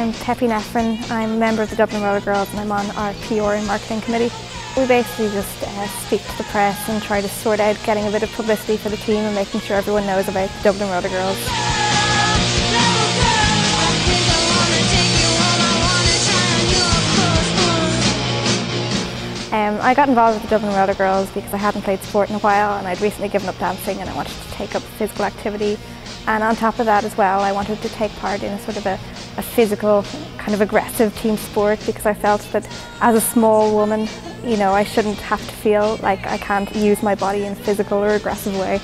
I'm Peppy Nephrine. I'm a member of the Dublin Roller Girls and I'm on our PR and marketing committee. We basically just speak to the press and try to sort out getting a bit of publicity for the team and making sure everyone knows about the Dublin Roller Girls. I got involved with the Dublin Roller Girls because I hadn't played sport in a while and I'd recently given up dancing and I wanted to take up physical activity. And on top of that as well, I wanted to take part in a sort of a physical, kind of aggressive team sport because I felt that as a small woman, you know, I shouldn't have to feel like I can't use my body in a physical or aggressive way.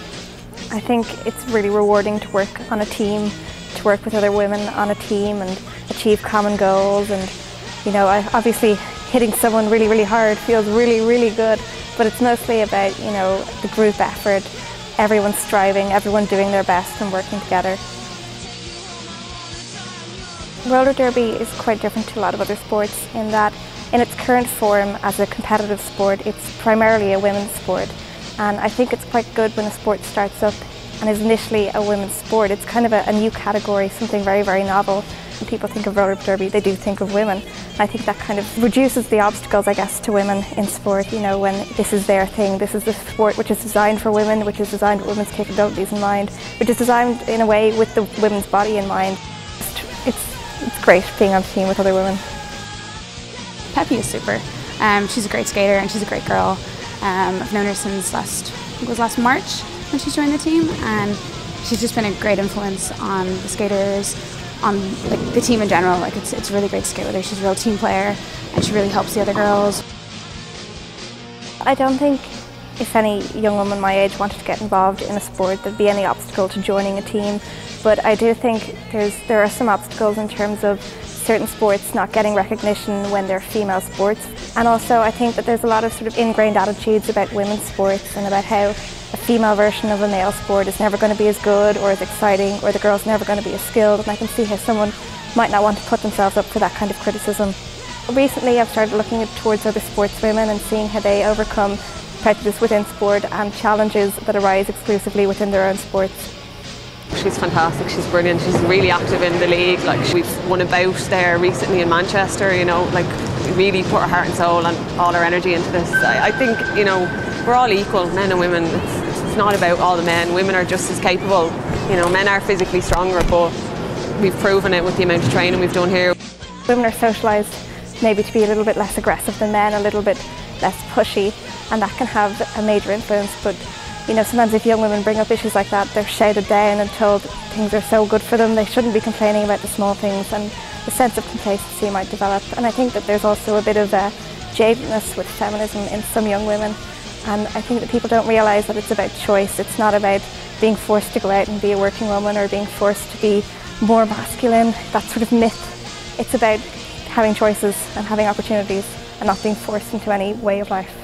I think it's really rewarding to work on a team, to work with other women on a team and achieve common goals. And you know, obviously hitting someone really, really hard feels really, really good, but it's mostly about, you know, the group effort, everyone striving, everyone doing their best and working together. Roller derby is quite different to a lot of other sports in that in its current form as a competitive sport, it's primarily a women's sport. And I think it's quite good when a sport starts up and is initially a women's sport. It's kind of a new category, something very, very novel. When people think of roller derby, they do think of women. I think that kind of reduces the obstacles, I guess, to women in sport, you know, when this is their thing. This is the sport which is designed for women, which is designed with women's capabilities in mind, which is designed in a way with the women's body in mind. It's great being on the team with other women. Peppy is super. She's a great skater and she's a great girl. I've known her since last March when she joined the team, and she's just been a great influence on the skaters, on the team in general. Like it's really great to skate with her. She's a real team player and she really helps the other girls. I don't think if any young woman my age wanted to get involved in a sport there'd be any obstacle to joining a team, but I do think there are some obstacles in terms of certain sports not getting recognition when they're female sports. And also I think that there's a lot of sort of ingrained attitudes about women's sports and about how a female version of a male sport is never going to be as good or as exciting, or the girl's never going to be as skilled, and I can see how someone might not want to put themselves up for that kind of criticism. Recently I've started looking towards other sportswomen and seeing how they overcome prejudice within sport and challenges that arise exclusively within their own sports. She's fantastic, she's brilliant, she's really active in the league. Like, we've won a bout there recently in Manchester, you know, like really put her heart and soul and all her energy into this. I think, you know, we're all equal, men and women. It's not about all the men. Women are just as capable. You know, men are physically stronger, but we've proven it with the amount of training we've done here. Women are socialised maybe to be a little bit less aggressive than men, a little bit less pushy, and that can have a major influence. But you know, sometimes if young women bring up issues like that, they're shouted down and told things are so good for them, they shouldn't be complaining about the small things, and the sense of complacency might develop. And I think that there's also a bit of jadedness with feminism in some young women, and I think that people don't realise that it's about choice. It's not about being forced to go out and be a working woman or being forced to be more masculine, that sort of myth. It's about having choices and having opportunities and not being forced into any way of life.